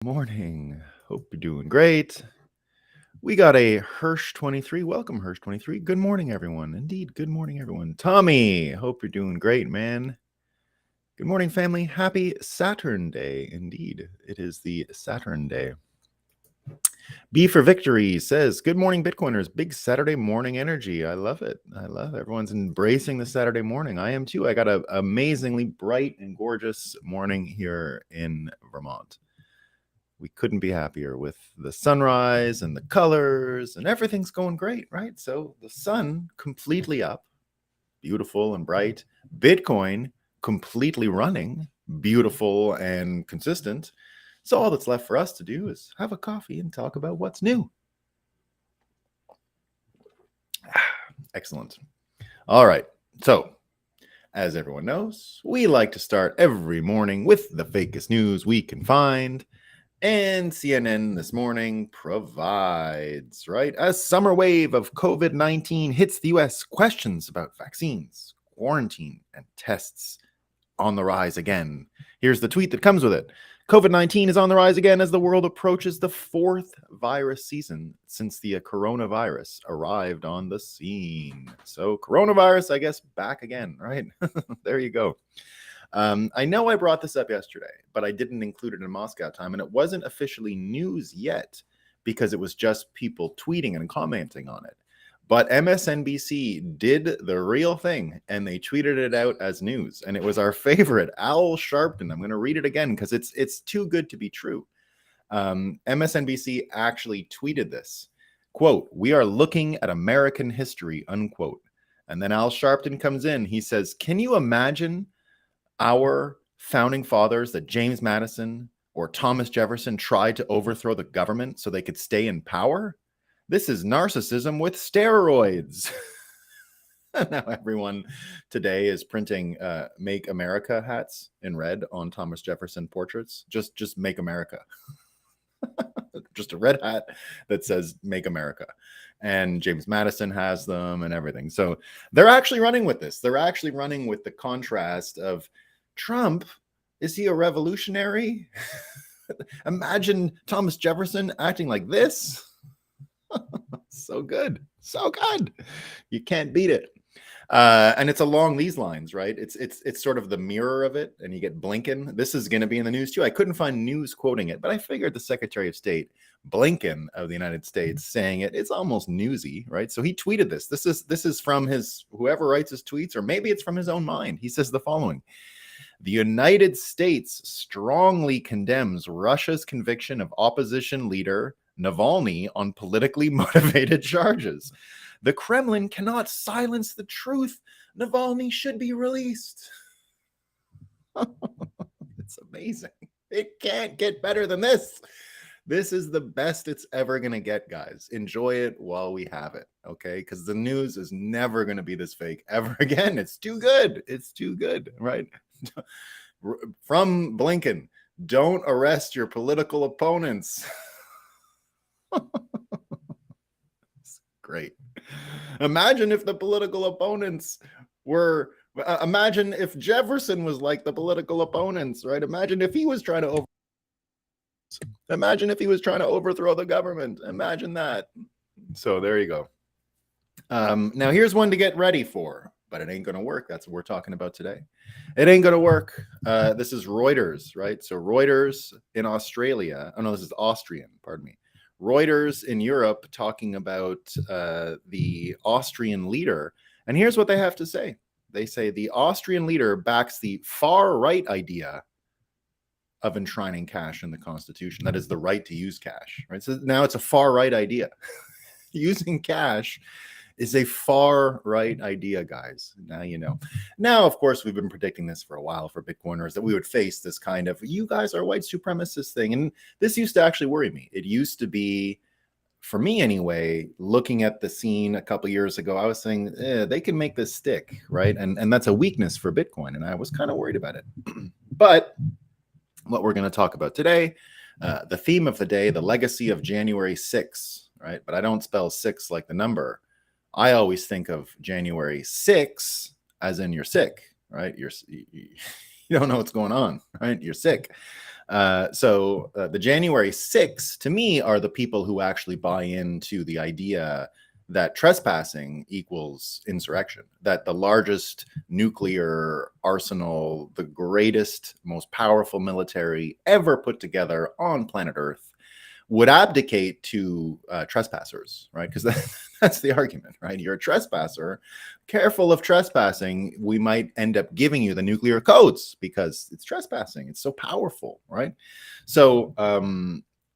Morning. Hope you're doing great. We got a Hirsch23. Welcome, Hirsch23. Good morning, everyone. Indeed, good morning, everyone. Tommy, hope you're doing great, man. Good morning, family. Happy Saturn Day. Indeed, it is the Saturn Day. B for Victory says, good morning, Bitcoiners. Big Saturday morning energy. I love it. I love it. Everyone's embracing the Saturday morning. I am too. I got an amazingly bright and gorgeous morning here in Vermont. We couldn't be happier with the sunrise and the colors and everything's going great, right? So the sun completely up, beautiful and bright. Bitcoin completely running, beautiful and consistent. So all that's left for us to do is have a coffee and talk about what's new. Excellent. All right. So as everyone knows, we like to start every morning with the fakest news we can find. And CNN this morning provides, right? A summer wave of COVID-19 hits the US. Questions about vaccines, quarantine, and tests on the rise again. Here's the tweet that comes with it. COVID-19 is on the rise again as the world approaches the fourth virus season since the coronavirus arrived on the scene. So coronavirus, I guess, back again, right? There you go. I know I brought this up yesterday, but I didn't include it in Moscow time, and it wasn't officially news yet because it was just people tweeting and commenting on it. But MSNBC did the real thing, and they tweeted it out as news, and it was our favorite, Al Sharpton. I'm going to read it again because it's too good to be true. MSNBC actually tweeted this, quote, "We are looking at American history," unquote. And then Al Sharpton comes in. He says, can you imagine our founding fathers, that James Madison or Thomas Jefferson tried to overthrow the government so they could stay in power? This is narcissism with steroids. Now everyone today is printing Make America hats in red on Thomas Jefferson portraits. Just Make America. Just a red hat that says Make America. And James Madison has them and everything. So they're actually running with this. They're actually running with the contrast of Trump. Is he a revolutionary? Imagine Thomas Jefferson acting like this. So good. So good. You can't beat it. And it's along these lines, right? It's sort of the mirror of it. And you get Blinken. This is going to be in the news too. I couldn't find news quoting it, but I figured the Secretary of State, Blinken of the United States, saying it's almost newsy, right? So he tweeted this. This is from his, whoever writes his tweets, or maybe it's from his own mind. He says the following: the United States strongly condemns Russia's conviction of opposition leader Navalny on politically motivated charges. The Kremlin cannot silence the truth. Navalny should be released. It's amazing. It can't get better than this. This is the best it's ever going to get, guys. Enjoy it while we have it, okay? Because the news is never going to be this fake ever again. It's too good. It's too good, right? From Blinken, don't arrest your political opponents. It's great. Imagine if the political opponents were, imagine if Jefferson was like the political opponents, right? Imagine if he was trying to overthrow the government. Imagine that. So there you go. Now here's one to get ready for, but it ain't going to work. That's what we're talking about today. It ain't going to work. This is Reuters, right? So Reuters in Australia. Oh no, this is Austrian, pardon me. Reuters in Europe talking about the Austrian leader. And here's what they have to say. They say the Austrian leader backs the far-right idea of enshrining cash in the Constitution. That is the right to use cash, right? So now it's a far-right idea. Using cash is a far-right idea, guys. Now you know. Now, of course, we've been predicting this for a while for Bitcoiners, that we would face this kind of, you guys are white supremacist thing. And this used to actually worry me. It used to be, for me anyway, looking at the scene a couple years ago, I was saying, they can make this stick, right? And that's a weakness for Bitcoin. And I was kind of worried about it. But what we're going to talk about today, the theme of the day, the legacy of January 6th, right? But I don't spell six like the number. I always think of January 6th as in you're sick, right? You don't know what's going on, right? You're sick. So the January 6th, to me, are the people who actually buy into the idea that trespassing equals insurrection, that the largest nuclear arsenal, the greatest, most powerful military ever put together on planet Earth would abdicate to trespassers, right? Because that's the argument, right? You're a trespasser. Careful of trespassing. We might end up giving you the nuclear codes because it's trespassing. It's so powerful, right? So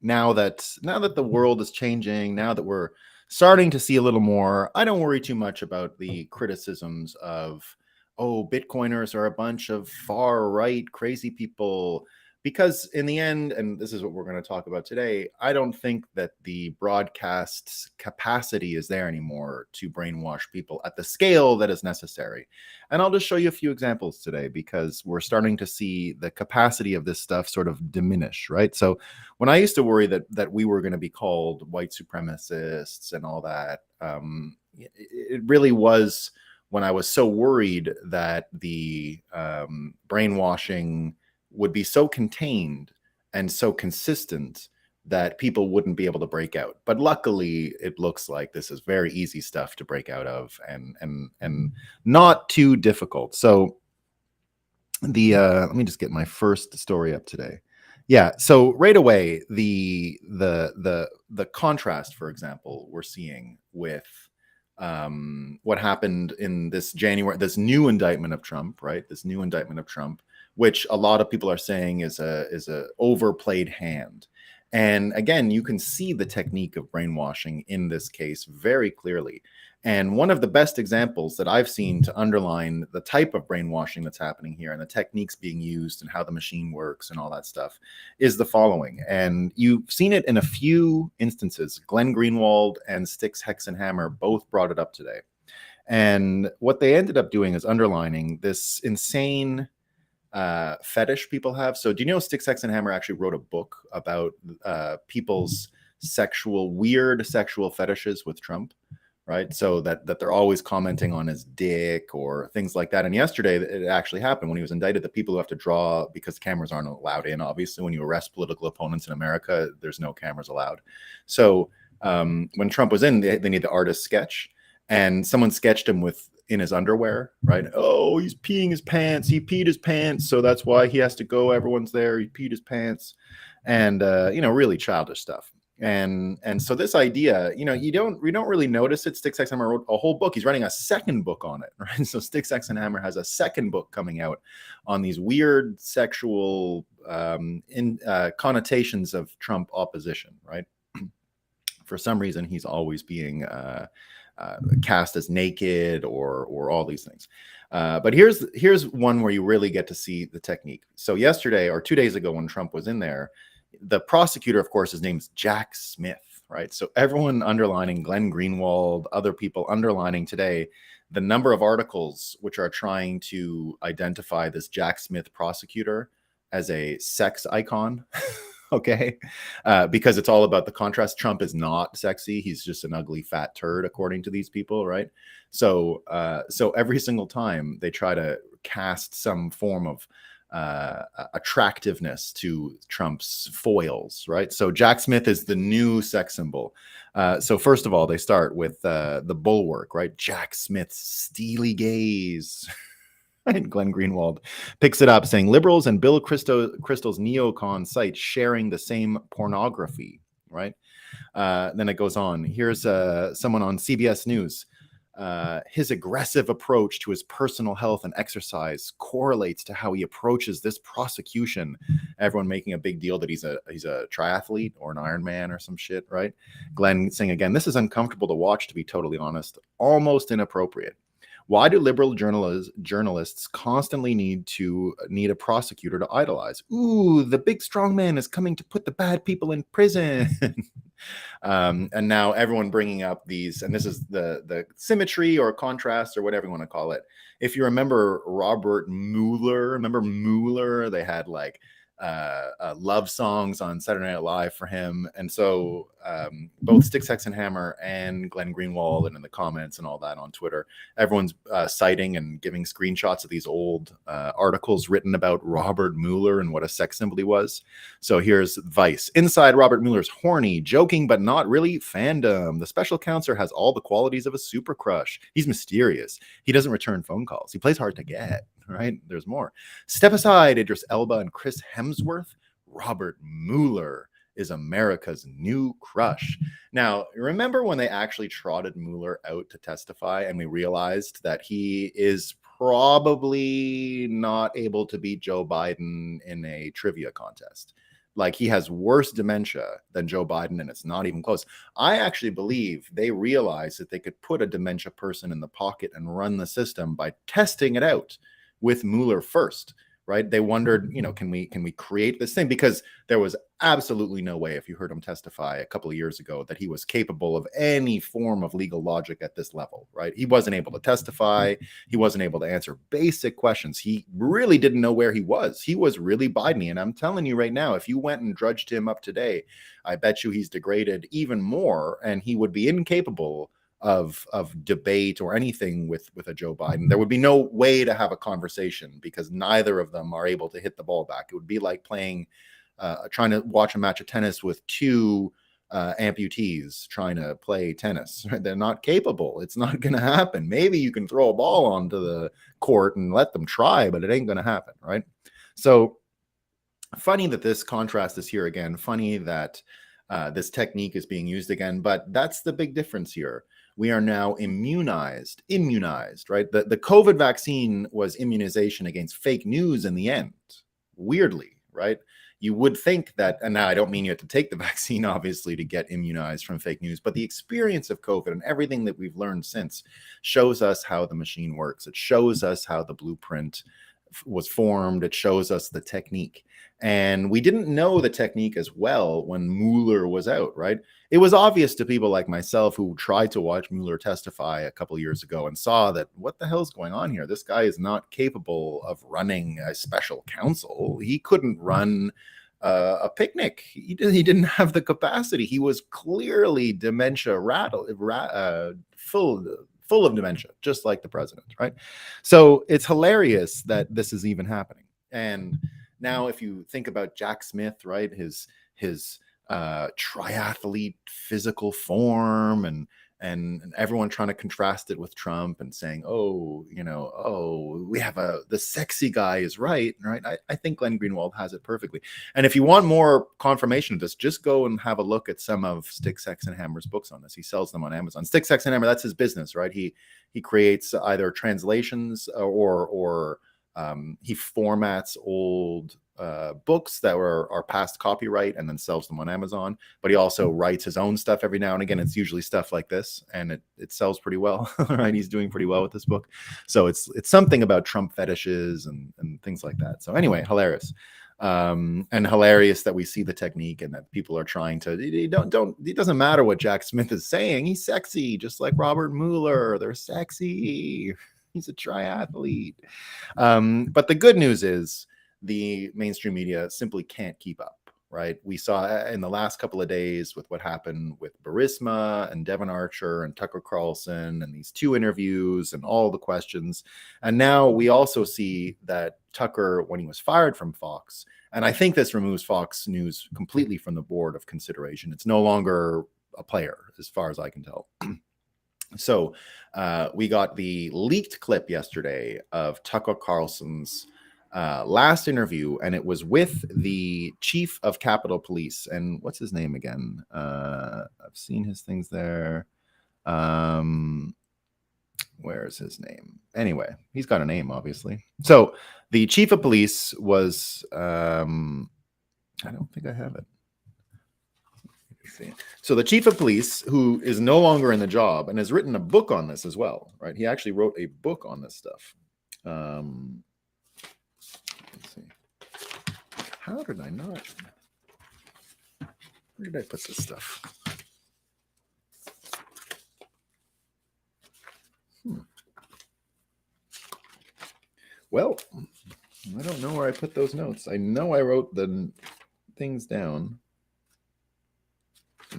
now that the world is changing, now that we're starting to see a little more, I don't worry too much about the criticisms of, oh, Bitcoiners are a bunch of far right crazy people. Because in the end, and this is what we're going to talk about today, I don't think that the broadcast's capacity is there anymore to brainwash people at the scale that is necessary. And I'll just show you a few examples today because we're starting to see the capacity of this stuff sort of diminish, right? So when I used to worry that we were going to be called white supremacists and all that, it really was when I was so worried that the brainwashing would be so contained and so consistent that people wouldn't be able to break out. But luckily, it looks like this is very easy stuff to break out of and not too difficult. So let me just get my first story up today. Yeah, so right away, the contrast, for example, we're seeing with what happened in this January, this new indictment of Trump, right? This new indictment of Trump, which a lot of people are saying is a overplayed hand. And again, you can see the technique of brainwashing in this case very clearly. And one of the best examples that I've seen to underline the type of brainwashing that's happening here and the techniques being used and how the machine works and all that stuff is the following. And you've seen it in a few instances. Glenn Greenwald and Styx Hexenhammer both brought it up today. And what they ended up doing is underlining this insane fetish people have. So do you know Styx Hexenhammer actually wrote a book about people's weird sexual fetishes with Trump? Right, so that they're always commenting on his dick or things like that. And yesterday, it actually happened when he was indicted. The people who have to draw, because cameras aren't allowed in, obviously, when you arrest political opponents in America, there's no cameras allowed. So when Trump was in, they need the artist sketch, and someone sketched him in his underwear, right? Oh, he's peeing his pants. He peed his pants, so that's why he has to go. Everyone's there. He peed his pants, and really childish stuff. And so this idea, we don't really notice it. Styx Hexenhammer wrote a whole book. He's writing a second book on it, right? So Styx Hexenhammer has a second book coming out on these weird sexual connotations of Trump opposition, right? For some reason, he's always being cast as naked or all these things. But here's one where you really get to see the technique. So yesterday or 2 days ago when Trump was in there, the prosecutor, of course, his name's Jack Smith, right? So everyone underlining Glenn Greenwald, other people underlining today the number of articles which are trying to identify this Jack Smith prosecutor as a sex icon, okay? Because it's all about the contrast. Trump is not sexy. He's just an ugly fat turd, according to these people, right? So every single time they try to cast some form of attractiveness to Trump's foils, right? So Jack Smith is the new sex symbol. So first of all, they start with the bulwark, right? Jack Smith's steely gaze. And Glenn Greenwald picks it up saying liberals and Bill Kristol's neocon site sharing the same pornography, right? Then it goes on. Here's someone on CBS News. His aggressive approach to his personal health and exercise correlates to how he approaches this prosecution. Everyone making a big deal that he's a triathlete or an Ironman or some shit, right? Glenn saying again, this is uncomfortable to watch, to be totally honest, almost inappropriate. Why do liberal journalists constantly need a prosecutor to idolize? Ooh, the big strong man is coming to put the bad people in prison. And now everyone bringing up these, and this is the symmetry or contrast or whatever you want to call it. If you remember Robert Mueller, they had like love songs on Saturday Night Live for him. And so both Stick Sex and Hammer and Glenn Greenwald, and in the comments and all that on Twitter, everyone's citing and giving screenshots of these old articles written about Robert Mueller and what a sex symbol he was. So here's Vice. Inside Robert Mueller's horny, joking, but not really fandom. The special counselor has all the qualities of a super crush. He's mysterious. He doesn't return phone calls. He plays hard to get. Right? There's more. Step aside, Idris Elba and Chris Hemsworth. Robert Mueller is America's new crush. Now, remember when they actually trotted Mueller out to testify and we realized that he is probably not able to beat Joe Biden in a trivia contest? Like, he has worse dementia than Joe Biden, and it's not even close. I actually believe they realized that they could put a dementia person in the pocket and run the system by testing it out with Mueller first, right? They wondered, can we create this thing? Because there was absolutely no way, if you heard him testify a couple of years ago, that he was capable of any form of legal logic at this level, right? He wasn't able to testify. He wasn't able to answer basic questions. He really didn't know where he was. He was really Biden-y. And I'm telling you right now, if you went and drudged him up today, I bet you he's degraded even more, and he would be incapable of debate or anything with a Joe Biden. There would be no way to have a conversation because neither of them are able to hit the ball back. It would be like playing, trying to watch a match of tennis with two amputees trying to play tennis. Right? They're not capable. It's not going to happen. Maybe you can throw a ball onto the court and let them try, but it ain't going to happen, right? So funny that this contrast is here again. Funny that this technique is being used again, but that's the big difference here. We are now immunized, right? The COVID vaccine was immunization against fake news in the end, weirdly, right? You would think that, and now I don't mean you have to take the vaccine, obviously, to get immunized from fake news, but the experience of COVID and everything that we've learned since shows us how the machine works. It shows us how the blueprint was formed. It shows us the technique. And we didn't know the technique as well when Mueller was out, right? It was obvious to people like myself who tried to watch Mueller testify a couple of years ago and saw that what the hell's going on here? This guy is not capable of running a special counsel. He couldn't run a picnic. He didn't have the capacity. He was clearly dementia full of dementia, just like the president, right? So it's hilarious that this is even happening. And now if you think about Jack Smith, right, his triathlete physical form and everyone trying to contrast it with Trump and saying, we have the sexy guy is right? I think Glenn Greenwald has it perfectly. And if you want more confirmation of this, just go and have a look at some of Stick, Sex, and Hammer's books on this. He sells them on Amazon. Stick, Sex, and Hammer, that's his business, right? He creates either translations or he formats old books that are past copyright and then sells them on Amazon. But he also writes his own stuff every now and again. It's usually stuff like this, and it sells pretty well. Right? He's doing pretty well with this book. So it's something about Trump fetishes and things like that. So anyway, hilarious. And hilarious that we see the technique and that people are trying to it doesn't matter what Jack Smith is saying. He's sexy, just like Robert Mueller. They're sexy. He's a triathlete. But the good news is the mainstream media simply can't keep up, right? We saw in the last couple of days with what happened with Burisma and Devin Archer and Tucker Carlson and these two interviews and all the questions. And now we also see that Tucker, when he was fired from Fox, and I think this removes Fox News completely from the board of consideration. It's no longer a player, as far as I can tell. So we got the leaked clip yesterday of Tucker Carlson's last interview, and it was with the chief of Capitol Police. And what's his name again? I've seen his things there. Where's his name? Anyway, he's got a name, obviously. So the chief of police was, I don't think I have it. So the chief of police, who is no longer in the job and has written a book on this as well, right? He actually wrote a book on this stuff. Let's see. How did I not? Where did I put this stuff? Well, I don't don't know where I put those notes. I know I wrote the things down.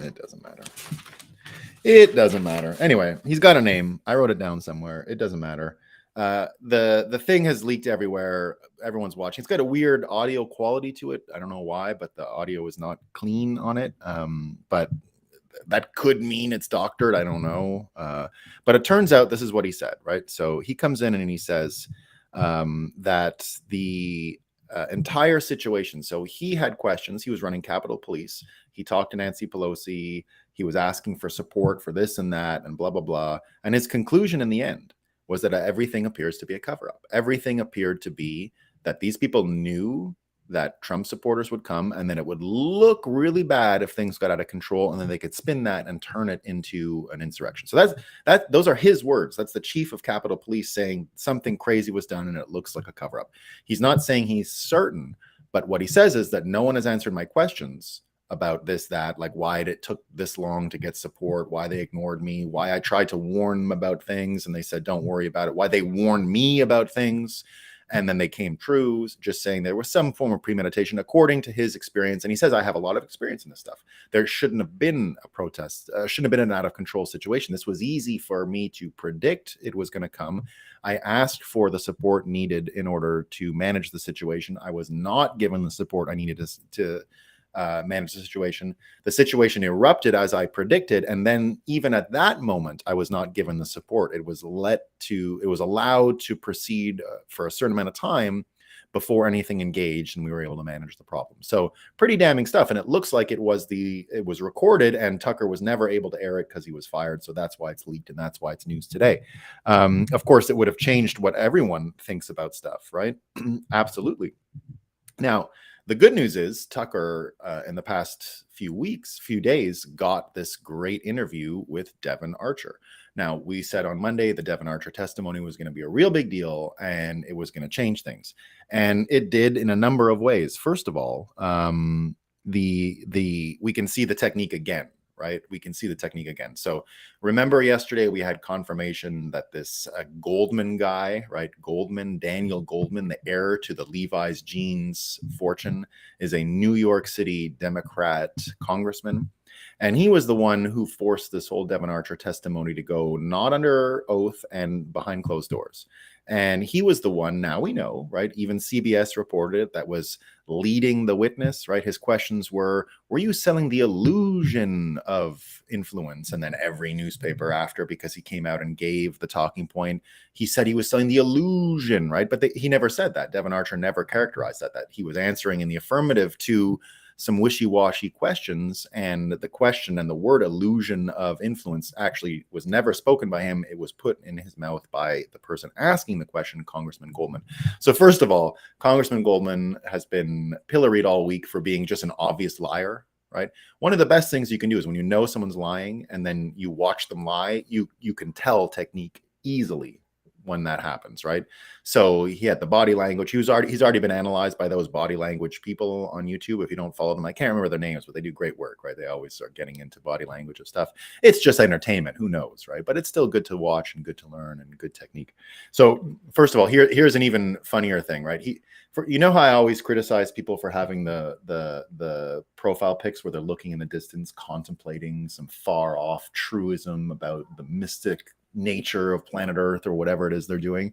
It doesn't matter. It doesn't matter. Anyway, he's got a name. I wrote it down somewhere. It doesn't matter. The thing has leaked everywhere. Everyone's watching. It's got a weird audio quality to it. I don't know why, but the audio is not clean on it. But that could mean it's doctored. I don't know. But it turns out this is what he said, right? So he comes in and he says that the entire situation. So he had questions. He was running Capitol Police. He talked to Nancy Pelosi. He was asking for support for this and that and blah, blah, blah. And his conclusion in the end was that everything appears to be a cover-up. Everything appeared to be that these people knew that Trump supporters would come, and then it would look really bad if things got out of control, and then they could spin that and turn it into an insurrection. So those are his words. That's the chief of Capitol Police saying something crazy was done and it looks like a cover-up. He's not saying he's certain, but what he says is that no one has answered my questions about this, that, like why it took this long to get support, why they ignored me, why I tried to warn them about things and they said, don't worry about it, why they warned me about things and then they came true, just saying there was some form of premeditation according to his experience. And he says, I have a lot of experience in this stuff. There shouldn't have been a protest, shouldn't have been an out of control situation. This was easy for me to predict it was going to come. I asked for the support needed in order to manage the situation. I was not given the support I needed to manage the situation. The situation erupted as I predicted, and then even at that moment, I was not given the support. It was allowed to proceed for a certain amount of time before anything engaged, and we were able to manage the problem. So pretty damning stuff, and it looks like it was recorded, and Tucker was never able to air it because he was fired. So that's why it's leaked, and that's why it's news today. Of course, it would have changed what everyone thinks about stuff, right? Absolutely. Now, the good news is Tucker, in the past few days, got this great interview with Devin Archer. Now, we said on Monday the Devin Archer testimony was going to be a real big deal and it was going to change things. And it did in a number of ways. First of all, we can see the technique again, right? We can see the technique again. So remember yesterday we had confirmation that this Goldman guy, right? Daniel Goldman, the heir to the Levi's jeans fortune, is a New York City Democrat congressman. And he was the one who forced this whole Devin Archer testimony to go not under oath and behind closed doors. And he was the one, now we know, right? Even CBS reported it, that was leading the witness, right? His questions were you selling the illusion of influence? And then every newspaper after, because he came out and gave the talking point, he said he was selling the illusion, right? But he never said that. Devin Archer never characterized that he was answering in the affirmative to some wishy-washy questions, and the question and the word illusion of influence actually was never spoken by him. It was put in his mouth by the person asking the question, Congressman Goldman. So first of all, Congressman Goldman has been pilloried all week for being just an obvious liar, right? One of the best things you can do is when you know someone's lying and then you watch them lie, you can tell technique easily when that happens, right? So he had the body language. He's already been analyzed by those body language people on YouTube. If you don't follow them, I can't remember their names, but they do great work, right? They always start getting into body language and stuff. It's just entertainment, who knows, right? But it's still good to watch and good to learn and good technique. So first of all, here's an even funnier thing, right? You know how I always criticize people for having the profile pics where they're looking in the distance, contemplating some far off truism about the mystic nature of planet Earth or whatever it is they're doing.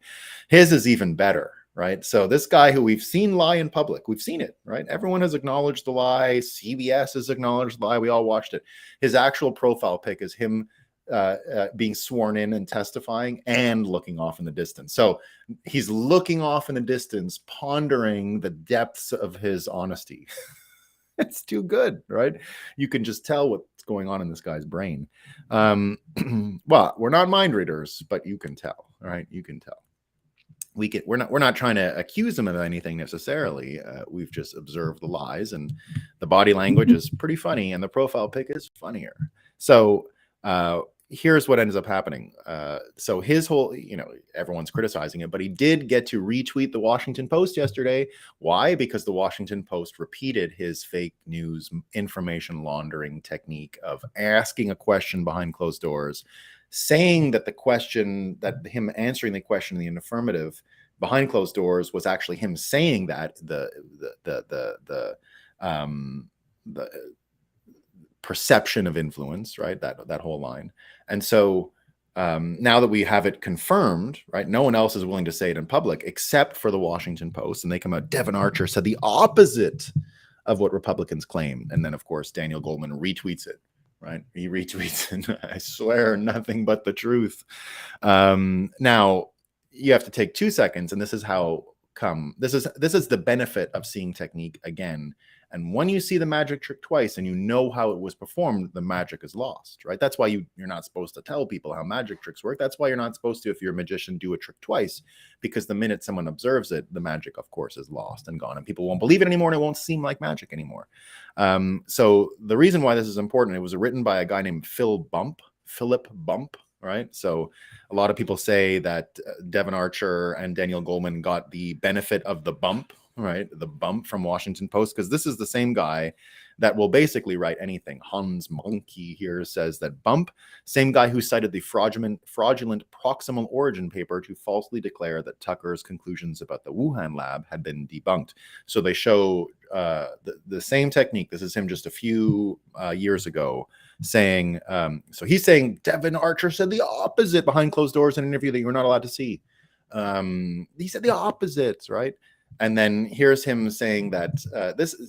His is even better, right? So this guy who we've seen lie in public, we've seen it, right? Everyone has acknowledged the lie. CBS has acknowledged the lie. We all watched it. His actual profile pic is him being sworn in and testifying and looking off in the distance. So he's looking off in the distance, pondering the depths of his honesty. It's too good, right? You can just tell what's going on in this guy's brain. Well, we're not mind readers, but you can tell, right? You can tell. We're not trying to accuse him of anything necessarily. We've just observed the lies, and the body language is pretty funny, and the profile pic is funnier. So here's what ends up happening. So his whole, everyone's criticizing it, but he did get to retweet the Washington Post yesterday. Why? Because the Washington Post repeated his fake news information laundering technique of asking a question behind closed doors, saying that him answering the question in the affirmative behind closed doors was actually him saying that the perception of influence, right? That whole line. And so now that we have it confirmed, right? No one else is willing to say it in public except for the Washington Post, and they come out. Devin Archer said the opposite of what Republicans claim, and then of course Daniel Goldman retweets it. Right? He retweets and I swear nothing but the truth. Now you have to take 2 seconds, and this is how come. This is the benefit of seeing technique again. And when you see the magic trick twice and you know how it was performed, the magic is lost, right? That's why you're not supposed to tell people how magic tricks work. That's why you're not supposed to, if you're a magician, do a trick twice, because the minute someone observes it, the magic, of course, is lost and gone, and people won't believe it anymore, and it won't seem like magic anymore. So the reason why this is important, it was written by a guy named Philip Bump, right? So a lot of people say that Devin Archer and Daniel Goldman got the benefit of the bump, right? The bump from Washington Post, because this is the same guy that will basically write anything. Hans Monkey here says that Bump, same guy who cited the fraudulent proximal origin paper to falsely declare that Tucker's conclusions about the Wuhan lab had been debunked. So they show the same technique. This is him just a few years ago saying, so he's saying Devin Archer said the opposite behind closed doors in an interview that you were not allowed to see. He said the opposites, right? And then here's him saying that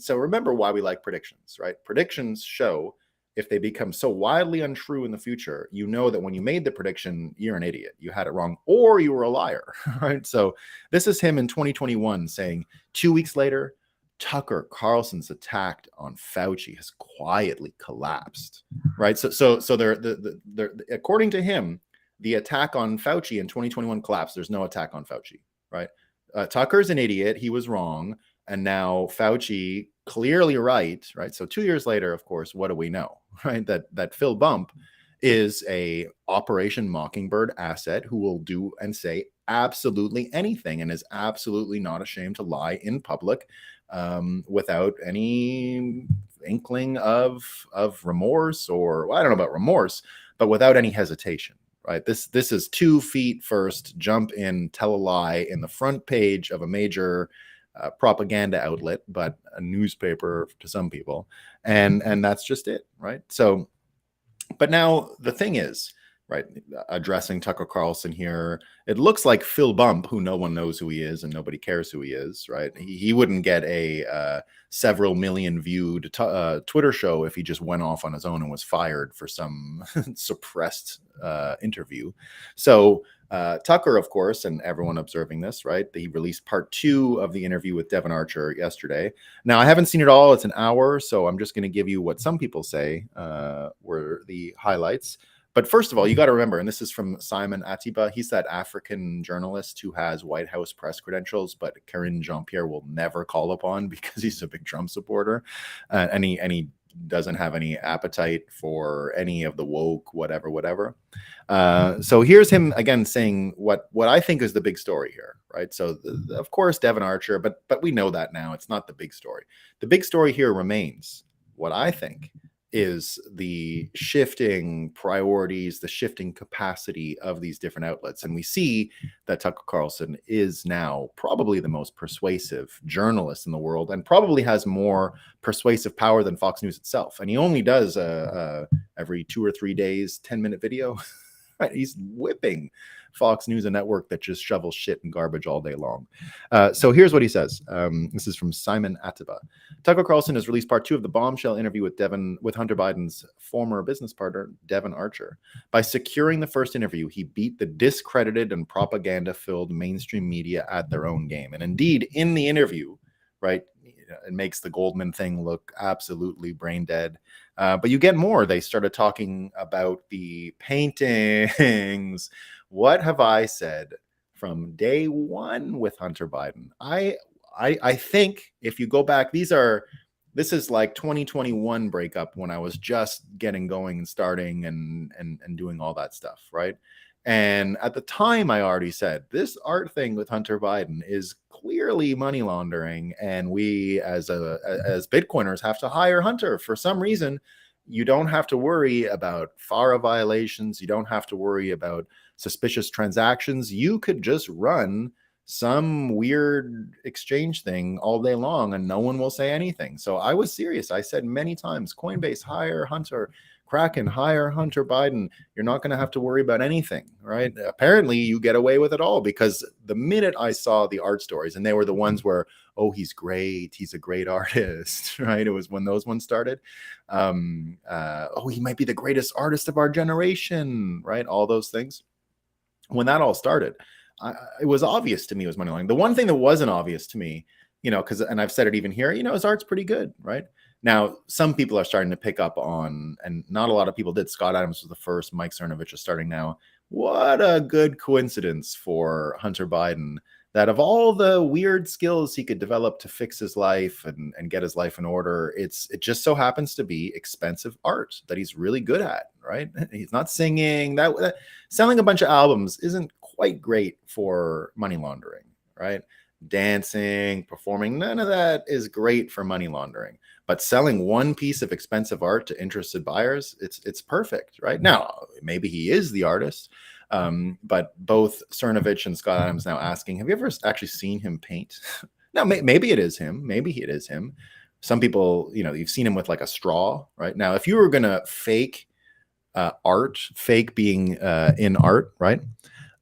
so remember why we like predictions, right? Predictions show if they become so wildly untrue in the future, you know that when you made the prediction, you're an idiot. You had it wrong, or you were a liar, right? So this is him in 2021 saying 2 weeks later, Tucker Carlson's attack on Fauci has quietly collapsed, right? So they're according to him, the attack on Fauci in 2021 collapsed. There's no attack on Fauci, right? Tucker's an idiot. He was wrong. And now Fauci clearly right? So 2 years later, of course, what do we know, right? That Phil Bump is a Operation Mockingbird asset who will do and say absolutely anything and is absolutely not ashamed to lie in public without any inkling of remorse, or well, I don't know about remorse, but without any hesitation. Right. This is 2 feet first, jump in, tell a lie in the front page of a major propaganda outlet, but a newspaper to some people. And that's just it. Right. So, but now the thing is, right, addressing Tucker Carlson here, it looks like Phil Bump, who no one knows who he is and nobody cares who he is, right? He wouldn't get a several million viewed Twitter show if he just went off on his own and was fired for some suppressed interview. So Tucker, of course, and everyone observing this, right? He released part 2 of the interview with Devin Archer yesterday. Now, I haven't seen it all. It's an hour, so I'm just going to give you what some people say were the highlights. But first of all, you got to remember, and this is from Simon Atiba, he's that African journalist who has White House press credentials, but Karine Jean-Pierre will never call upon because he's a big Trump supporter, and he doesn't have any appetite for any of the woke, whatever. So here's him again saying what I think is the big story here, right? So of course, Devin Archer, but we know that now. It's not the big story. The big story here remains what I think is the shifting priorities, the shifting capacity of these different outlets. And we see that Tucker Carlson is now probably the most persuasive journalist in the world and probably has more persuasive power than Fox News itself. And he only does every 2 or 3 days, 10-minute video. Right? He's whipping Fox News, a network that just shovels shit and garbage all day long. So here's what he says. This is from Simon Atiba. Tucker Carlson has released part 2 of the bombshell interview with Hunter Biden's former business partner, Devin Archer. By securing the first interview, he beat the discredited and propaganda-filled mainstream media at their own game. And indeed, in the interview, right, it makes the Goldman thing look absolutely brain dead. But you get more. They started talking about the paintings. What have I said from day one with Hunter Biden? I think if you go back, this is like 2021 Breakup, when I was just getting going and starting and doing all that stuff, right? And at the time, I already said this art thing with Hunter Biden is clearly money laundering, and we as Bitcoiners have to hire Hunter. For some reason, you don't have to worry about FARA violations. You don't have to worry about suspicious transactions. You could just run some weird exchange thing all day long and no one will say anything. So I was serious. I said many times, Coinbase, hire Hunter, Kraken, hire Hunter Biden. You're not going to have to worry about anything, right? Apparently you get away with it all, because the minute I saw the art stories, and they were the ones where, oh, he's great, he's a great artist, right? It was when those ones started. Oh, he might be the greatest artist of our generation, right? All those things. When that all started, it was obvious to me it was money laundering. The one thing that wasn't obvious to me, because, and I've said it even here, his art's pretty good, right? Now, some people are starting to pick up on, and not a lot of people did. Scott Adams was the first. Mike Cernovich is starting now. What a good coincidence for Hunter Biden that of all the weird skills he could develop to fix his life and get his life in order, it just so happens to be expensive art that he's really good at, right? He's not singing. That selling a bunch of albums isn't quite great for money laundering, right? Dancing, performing, none of that is great for money laundering. But selling one piece of expensive art to interested buyers, it's perfect, right? Now, maybe he is the artist, but both Cernovich and Scott Adams now asking, have you ever actually seen him paint? Now, maybe it is him. Maybe it is him. Some people, you've seen him with like a straw, right? Now, if you were going to fake art, fake being in art, right?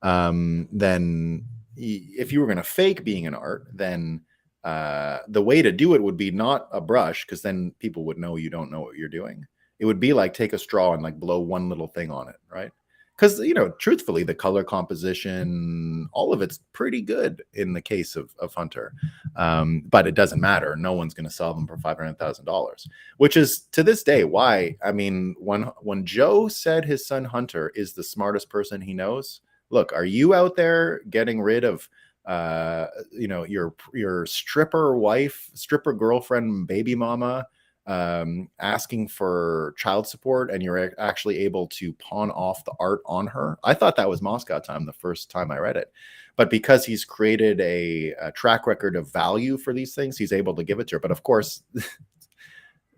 Then if you were going to fake being in art, then the way to do it would be not a brush, because then people would know you don't know what you're doing. It would be like take a straw and like blow one little thing on it, right? Because, truthfully, the color composition, all of it's pretty good in the case of Hunter. But it doesn't matter. No one's going to sell them for $500,000, which is to this day why, I mean, when Joe said his son Hunter is the smartest person he knows, look, are you out there getting rid of your stripper wife, stripper girlfriend, baby mama, asking for child support, and you're actually able to pawn off the art on her? I thought that was Moscow time the first time I read it, but because he's created a track record of value for these things, he's able to give it to her. But of course,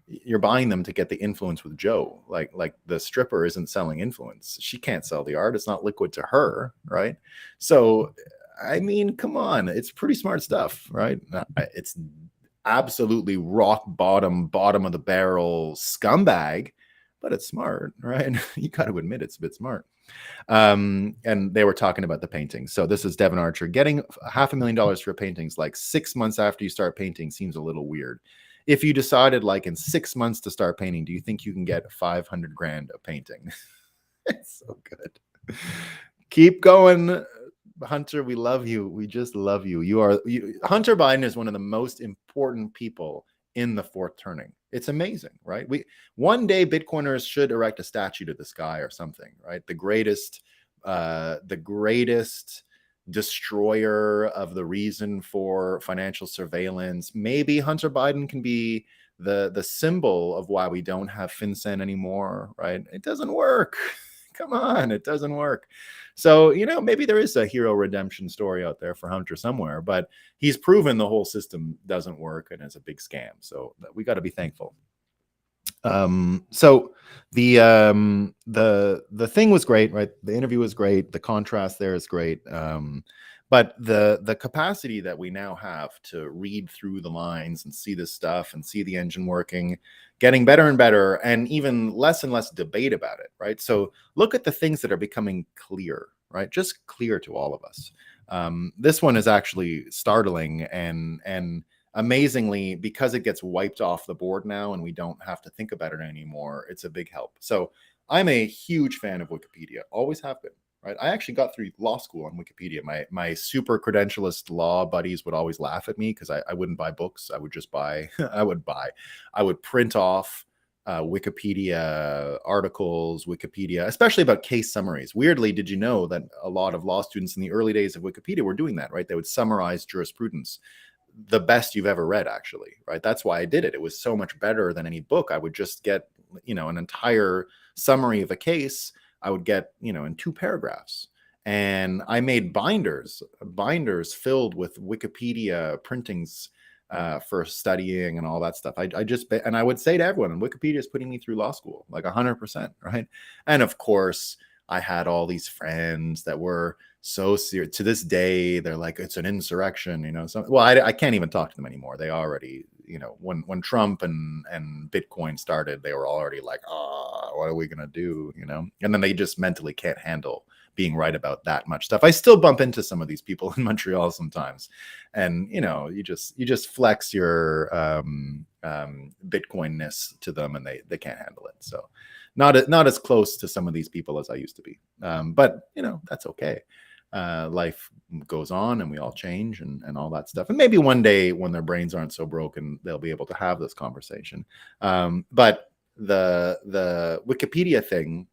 you're buying them to get the influence with Joe. Like the stripper isn't selling influence. She can't sell the art. It's not liquid to her, right? So, I mean, come on. It's pretty smart stuff, right? It's absolutely rock bottom of the barrel scumbag, but it's smart, right? You got to admit it's a bit smart. And they were talking about the painting. So this is Devin Archer getting $500,000 for paintings like 6 months after you start painting seems a little weird. If you decided like in 6 months to start painting, do you think you can get 500 grand a painting? It's so good. Keep going, Hunter. We love you. We just love you. Hunter Biden is one of the most important people in the fourth turning. It's amazing, right? One day Bitcoiners should erect a statue to this guy or something, right? The greatest destroyer of the reason for financial surveillance. Maybe Hunter Biden can be the symbol of why we don't have FinCEN anymore, right? It doesn't work. Come on, it doesn't work. So, maybe there is a hero redemption story out there for Hunter somewhere, but he's proven the whole system doesn't work and is a big scam. So we got to be thankful. So the thing was great, right? The interview was great. The contrast there is great. But the capacity that we now have to read through the lines and see this stuff and see the engine working, getting better and better, and even less and less debate about it, right? So look at the things that are becoming clear, right? Just clear to all of us. This one is actually startling and amazingly, because it gets wiped off the board now and we don't have to think about it anymore, it's a big help. So I'm a huge fan of Wikipedia, always have been, right? I actually got through law school on Wikipedia. My super credentialist law buddies would always laugh at me because I wouldn't buy books. I would just buy, I would print off Wikipedia articles, Wikipedia, especially about case summaries. Weirdly, did you know that a lot of law students in the early days of Wikipedia were doing that, right? They would summarize jurisprudence, the best you've ever read, actually, right? That's why I did it. It was so much better than any book. I would just get, an entire summary of a case. I would get, in 2 paragraphs. And I made binders filled with Wikipedia printings for studying and all that stuff. I would say to everyone, Wikipedia is putting me through law school, like 100%, right? And of course, I had all these friends that were so serious. To this day, they're like, it's an insurrection, you know. So, well, I can't even talk to them anymore. They already, you know, when Trump and Bitcoin started, they were already like, what are we gonna do, you know? And then they just mentally can't handle being right about that much stuff. I still bump into some of these people in Montreal sometimes, and you know, you just flex your Bitcoinness to them, and they can't handle it. So not as close to some of these people as I used to be. But you know, that's okay. Life goes on, and we all change, and all that stuff. And maybe one day, when their brains aren't so broken, they'll be able to have this conversation. But the Wikipedia thing,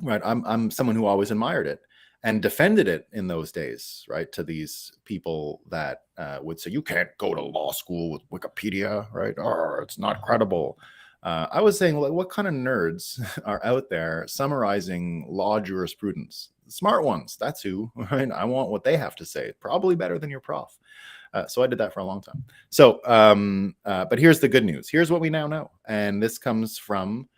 right? I'm someone who always admired it and defended it in those days, right? To these people that would say, you can't go to law school with Wikipedia, right? Or it's not credible. I was saying, like, what kind of nerds are out there summarizing law jurisprudence? Smart ones, that's who, right? I want what they have to say, probably better than your prof. So I did that for a long time. So, but here's the good news. Here's what we now know. And this comes from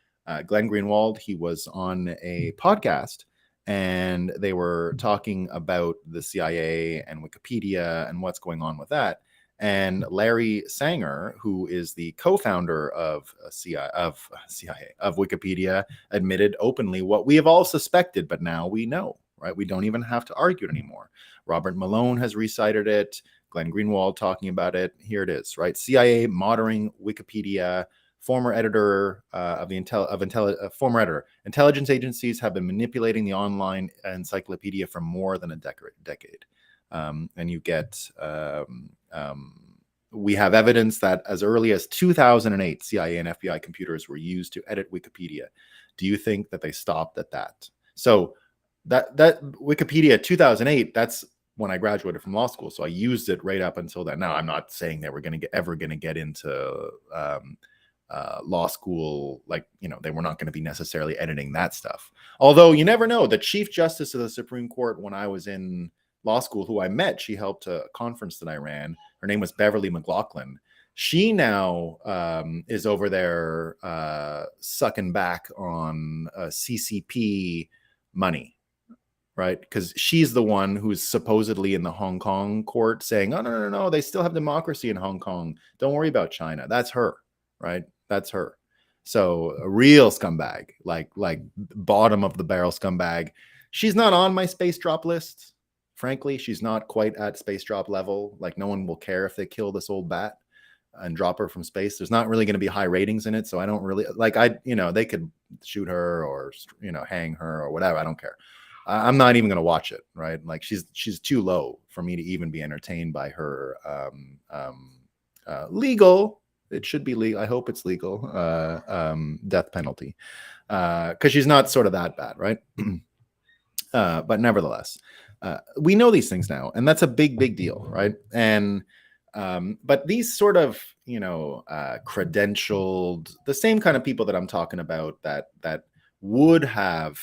Glenn Greenwald. He was on a podcast, and they were talking about the CIA and Wikipedia and what's going on with that. And Larry Sanger, who is the co-founder of Wikipedia, admitted openly what we have all suspected, but now we know, right? We don't even have to argue it anymore. Robert Malone has recited it. Glenn Greenwald talking about it. Here it is, right? CIA monitoring Wikipedia. Former editor former editor. Intelligence agencies have been manipulating the online encyclopedia for more than a decade. And you get, we have evidence that as early as 2008, CIA and FBI computers were used to edit Wikipedia. Do you think that they stopped at that? So that Wikipedia 2008, that's when I graduated from law school. So I used it right up until that. Now, I'm not saying that we're ever going to get into law school, like, you know, they were not going to be necessarily editing that stuff. Although you never know. The Chief Justice of the Supreme Court, when I was in law school, who I met, she helped a conference that I ran. Her name was Beverly McLaughlin. She now is over there sucking back on CCP money, right? Because she's the one who's supposedly in the Hong Kong court saying, oh, no, they still have democracy in Hong Kong. Don't worry about China. That's her, right? That's her. So a real scumbag, like bottom of the barrel scumbag. She's not on my space drop list. Frankly, she's not quite at space drop level. Like, no one will care if they kill this old bat and drop her from space. There's not really going to be high ratings in it. So I don't really like, they could shoot her or, hang her or whatever. I don't care. I'm not even going to watch it. Right. Like, she's too low for me to even be entertained by her legal. It should be legal. I hope it's legal. Death penalty. Because she's not sort of that bad. Right. But nevertheless, we know these things now, and that's a big deal, right? And but these sort of, credentialed, the same kind of people that I'm talking about that would have,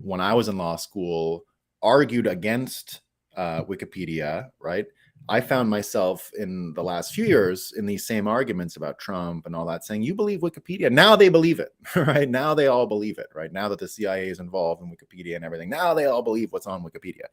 when I was in law school, argued against Wikipedia, right? I found myself in the last few years in these same arguments about Trump and all that, saying, you believe Wikipedia? Now they believe it, right? Now they all believe it, right? Now that the CIA is involved in Wikipedia and everything, now they all believe what's on Wikipedia.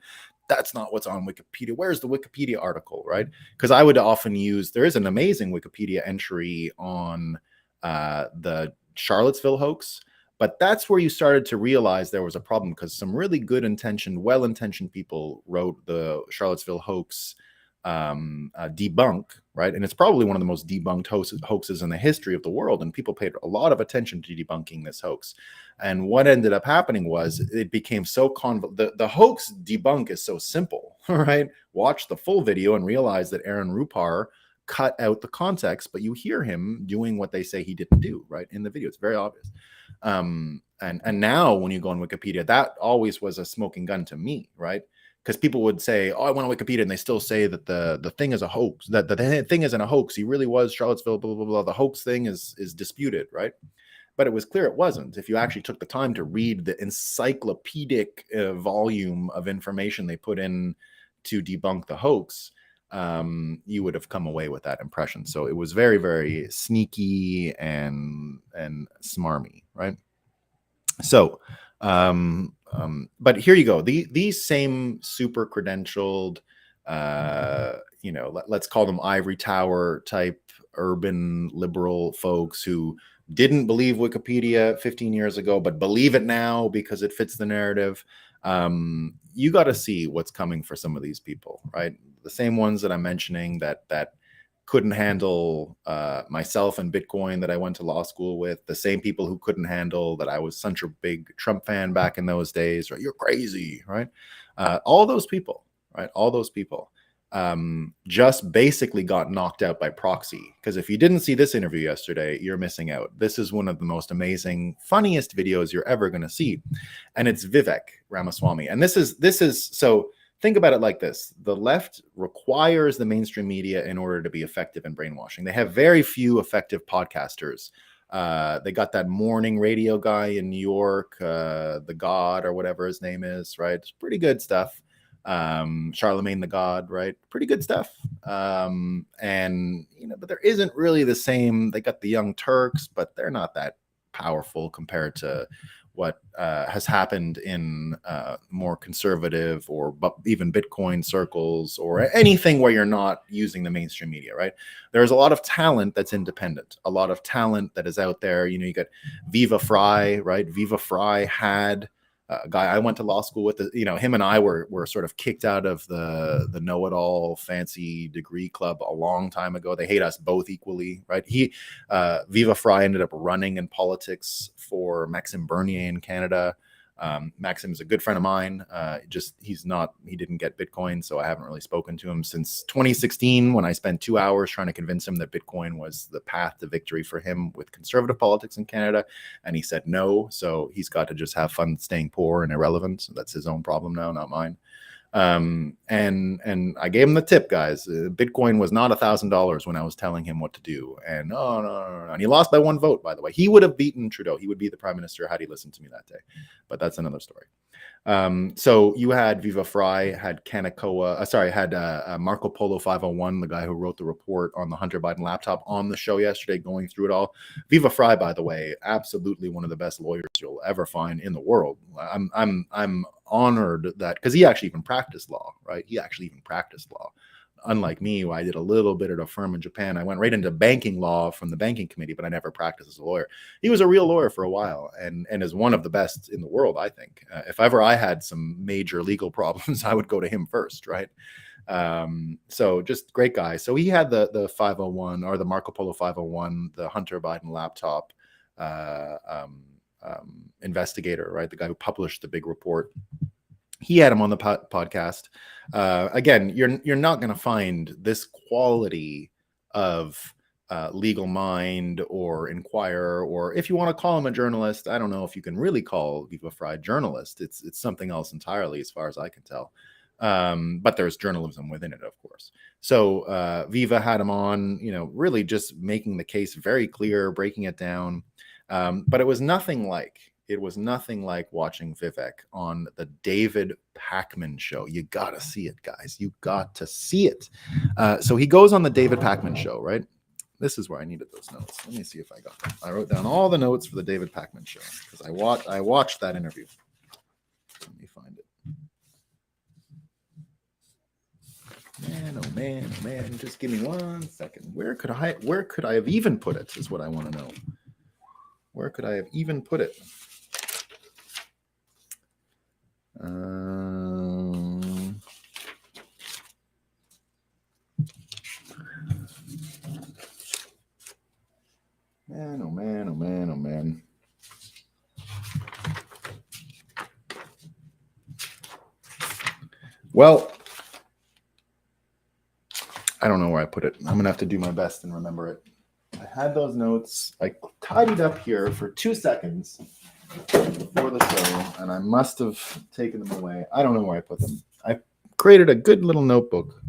That's not what's on Wikipedia. Where's the Wikipedia article, right? Because I would often use, there is an amazing Wikipedia entry on the Charlottesville hoax, but that's where you started to realize there was a problem, because some really good-intentioned, well-intentioned people wrote the Charlottesville hoax debunk, right? And it's probably one of the most debunked hoaxes in the history of the world, and people paid a lot of attention to debunking this hoax. And what ended up happening was it became so the hoax debunk is so simple, right? Watch the full video and realize that Aaron Rupar cut out the context, but you hear him doing what they say he didn't do, right? In the video, it's very obvious. And now when you go on Wikipedia, that always was a smoking gun to me, right? Because people would say, oh, I went on Wikipedia, and they still say that the thing is a hoax, that the thing isn't a hoax. He really was Charlottesville, blah, blah, blah. The hoax thing is disputed, right? But it was clear it wasn't. If you actually took the time to read the encyclopedic volume of information they put in to debunk the hoax, you would have come away with that impression. So it was very, very sneaky and smarmy, right? So But here you go. These same super credentialed, let's call them ivory tower type urban liberal folks who didn't believe Wikipedia 15 years ago, but believe it now because it fits the narrative. You got to see what's coming for some of these people, right? The same ones that I'm mentioning that couldn't handle myself and Bitcoin that I went to law school with, the same people who couldn't handle that I was such a big Trump fan back in those days, right? You're crazy, right? All those people, right? All those people just basically got knocked out by proxy. Because if you didn't see this interview yesterday, you're missing out. This is one of the most amazing, funniest videos you're ever going to see. And it's Vivek Ramaswamy. And this is so think about it like this. The left requires the mainstream media in order to be effective in brainwashing. They have very few effective podcasters. They got that morning radio guy in New York, the God or whatever his name is, right? It's pretty good stuff. Charlemagne the God, right? Pretty good stuff. And, but there isn't really the same. They got the Young Turks, but they're not that powerful compared to what has happened in more conservative or even Bitcoin circles or anything where you're not using the mainstream media, right? There's a lot of talent that's independent, a lot of talent that is out there. You got Viva Fry, right? Viva Fry had a guy I went to law school with, him and I were sort of kicked out of the know-it-all fancy degree club a long time ago. They hate us both equally, right? Viva Fry ended up running in politics for Maxime Bernier in Canada. Maxim is a good friend of mine. He didn't get Bitcoin, so I haven't really spoken to him since 2016 when I spent 2 hours trying to convince him that Bitcoin was the path to victory for him with conservative politics in Canada, and he said no. So he's got to just have fun staying poor and irrelevant. That's his own problem now, not mine. And I gave him the tip, guys. Bitcoin was not $1,000 when I was telling him what to do. And no. And he lost by 1 vote, by the way. He would have beaten Trudeau. He would be the prime minister had he listened to me that day. But that's another story. So you had Viva Fry, had Marco Polo 501, the guy who wrote the report on the Hunter Biden laptop, on the show yesterday, going through it all. Viva Fry, by the way, absolutely one of the best lawyers you'll ever find in the world. I'm honored that, because he actually even practiced law, right? He actually even practiced law. Unlike me, I did a little bit at a firm in Japan. I went right into banking law from the banking committee, but I never practiced as a lawyer. He was a real lawyer for a while and is one of the best in the world, I think. If ever I had some major legal problems, I would go to him first, right? So just great guy. So he had the 501, or the Marco Polo 501, the Hunter Biden laptop investigator, right? The guy who published the big report. He had him on the podcast. Again, you're not going to find this quality of legal mind or inquirer, or if you want to call him a journalist. I don't know if you can really call Viva Fry a journalist. It's something else entirely, as far as I can tell. But there's journalism within it, of course. So Viva had him on, really just making the case very clear, breaking it down. But it was nothing like watching Vivek on the David Pakman show. You got to see it, guys. You got to see it. So he goes on the David Pakman show, right? This is where I needed those notes. Let me see if I got them. I wrote down all the notes for the David Pakman show because I watched that interview. Let me find it. Man, oh man, just give me 1 second. Where could I have even put it is what I want to know. Where could I have even put it? Man, oh man, oh man, oh man. Well, I don't know where I put it. I'm going to have to do my best and remember it. I had those notes. I tidied up here for 2 seconds before the show, and I must have taken them away. I don't know where I put them. I created a good little notebook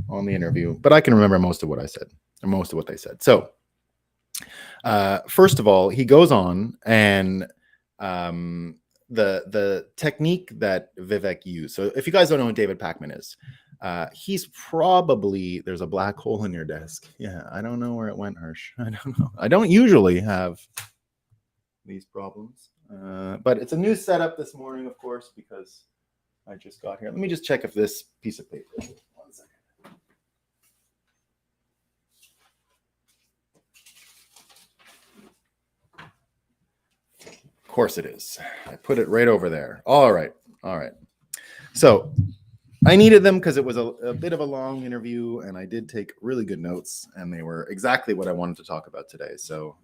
on the interview, but I can remember most of what I said, or most of what they said. So, first of all, he goes on, and the technique that Vivek used. So, if you guys don't know who David Pakman is, he's probably, there's a black hole in your desk. Yeah, I don't know where it went, Hirsch. I don't know. I don't usually have these problems. But it's a new setup this morning, of course, because I just got here. Let me just check if this piece of paper. 1 second. Of course it is. I put it right over there. All right. So I needed them because it was a bit of a long interview, and I did take really good notes, and they were exactly what I wanted to talk about today. So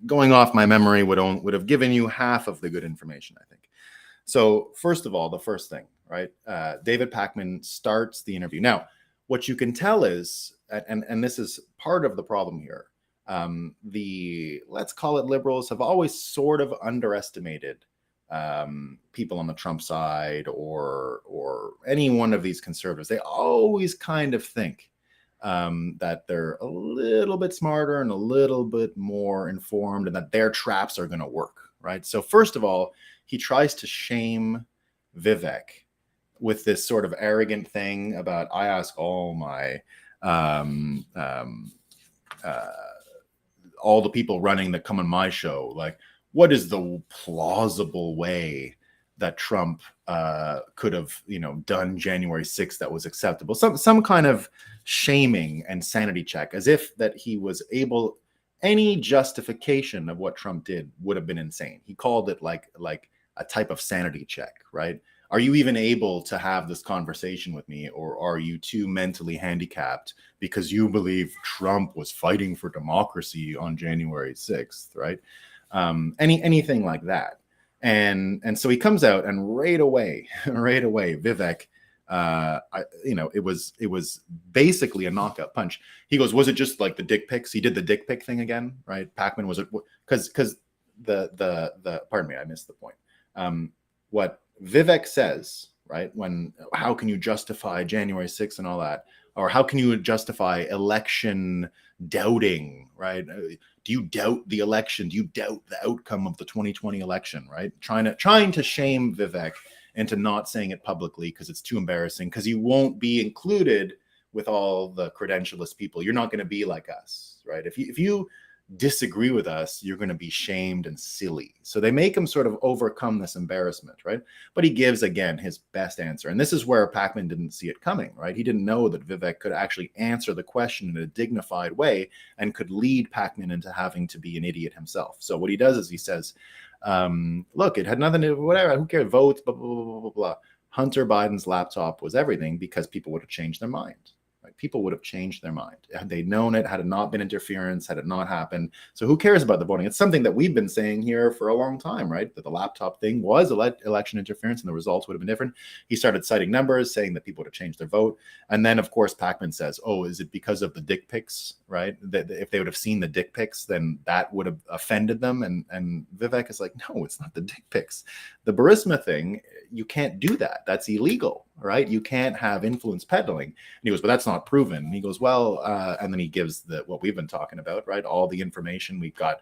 going off my memory would have given you half of the good information, I think. So first of all, the first thing, right? David Pakman starts the interview. Now, what you can tell is, and this is part of the problem here, the, let's call it liberals, have always sort of underestimated people on the Trump side or any one of these conservatives. They always kind of think that they're a little bit smarter and a little bit more informed, and that their traps are going to work, right? So first of all, he tries to shame Vivek with this sort of arrogant thing about, I ask all my all the people running that come on my show, like, what is the plausible way that Trump could have, done January 6th that was acceptable? Some kind of shaming and sanity check, as if that he was able, any justification of what Trump did would have been insane. He called it like a type of sanity check, right? Are you even able to have this conversation with me, or are you too mentally handicapped because you believe Trump was fighting for democracy on January 6th, right? Anything like that. And so he comes out, and right away, Vivek, it was basically a knockout punch. He goes, was it just like the dick pics? He did the dick pic thing again, right? Pakman, was it because the pardon me, I missed the point. What Vivek says, right? How can you justify January 6th and all that? Or how can you justify election doubting, right? Do you doubt the election? Do you doubt the outcome of the 2020 election, right? Trying to shame Vivek into not saying it publicly because it's too embarrassing, because you won't be included with all the credentialist people. You're not going to be like us, right? If you disagree with us, you're going to be shamed and silly. So they make him sort of overcome this embarrassment, right? But he gives, again, his best answer. And this is where Pakman didn't see it coming, right? He didn't know that Vivek could actually answer the question in a dignified way and could lead Pakman into having to be an idiot himself. So what he does is he says, look, it had nothing to do with whatever, who cares, votes, blah, blah, blah, blah, blah. Hunter Biden's laptop was everything because people would have changed their mind. Right? People would have changed their mind had they known it, had it not been interference, had it not happened. So who cares about the voting? It's something that we've been saying here for a long time, right? That the laptop thing was election interference and the results would have been different. He started citing numbers, saying that people would have changed their vote. And then, of course, Pakman says, oh, is it because of the dick pics, right? That if they would have seen the dick pics, then that would have offended them. And Vivek is like, no, it's not the dick pics. The Burisma thing, you can't do that. That's illegal, right? You can't have influence peddling. And he goes, but that's not proven. And he goes, well, and then he gives what we've been talking about, right? All the information. We've got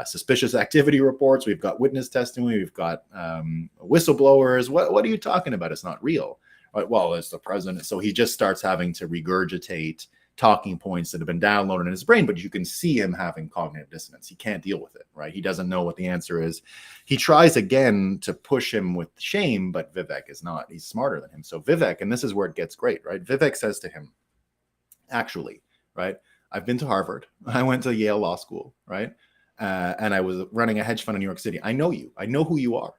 suspicious activity reports. We've got witness testimony. We've got whistleblowers. What are you talking about? It's not real. Right? Well, it's the president. So he just starts having to regurgitate talking points that have been downloaded in his brain, but you can see him having cognitive dissonance. He can't deal with it, right? He doesn't know what the answer is. He tries again to push him with shame, but Vivek is not. He's smarter than him. So Vivek, and this is where it gets great, right? Vivek says to him, actually, right, I've been to Harvard. I went to Yale Law School, right? And I was running a hedge fund in New York City. I know you. I know who you are.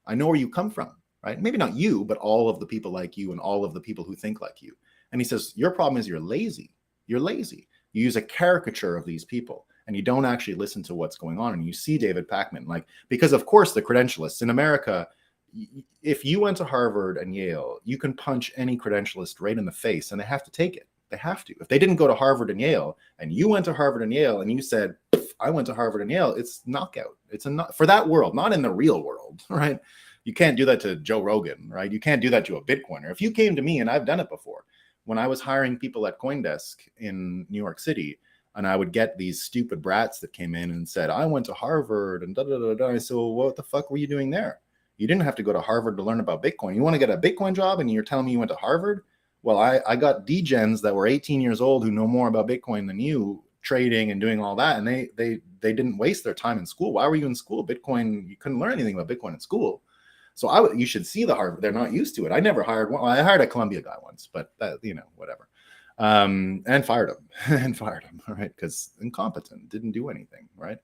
I know where you come from, right? Maybe not you, but all of the people like you and all of the people who think like you. And he says, your problem is you're lazy. You're lazy. You use a caricature of these people and you don't actually listen to what's going on. And you see David Pakman, because of course the credentialists in America, if you went to Harvard and Yale, you can punch any credentialist right in the face and they have to take it. They have to. If they didn't go to Harvard and Yale and you went to Harvard and Yale and you said, I went to Harvard and Yale, it's knockout. It's for that world, not in the real world, right? You can't do that to Joe Rogan, right? You can't do that to a Bitcoiner. If you came to me, and I've done it before, when I was hiring people at CoinDesk in New York City, and I would get these stupid brats that came in and said, I went to Harvard and da-da-da-da. I said, well, what the fuck were you doing there? You didn't have to go to Harvard to learn about Bitcoin. You want to get a Bitcoin job and you're telling me you went to Harvard? Well, I got degens that were 18 years old who know more about Bitcoin than you trading and doing all that, and they didn't waste their time in school. Why were you in school? Bitcoin, you couldn't learn anything about Bitcoin in school. So you should see the Harvard. They're not used to it. I never hired one. I hired a Columbia guy once, but whatever. And fired him all right, because incompetent, didn't do anything, right.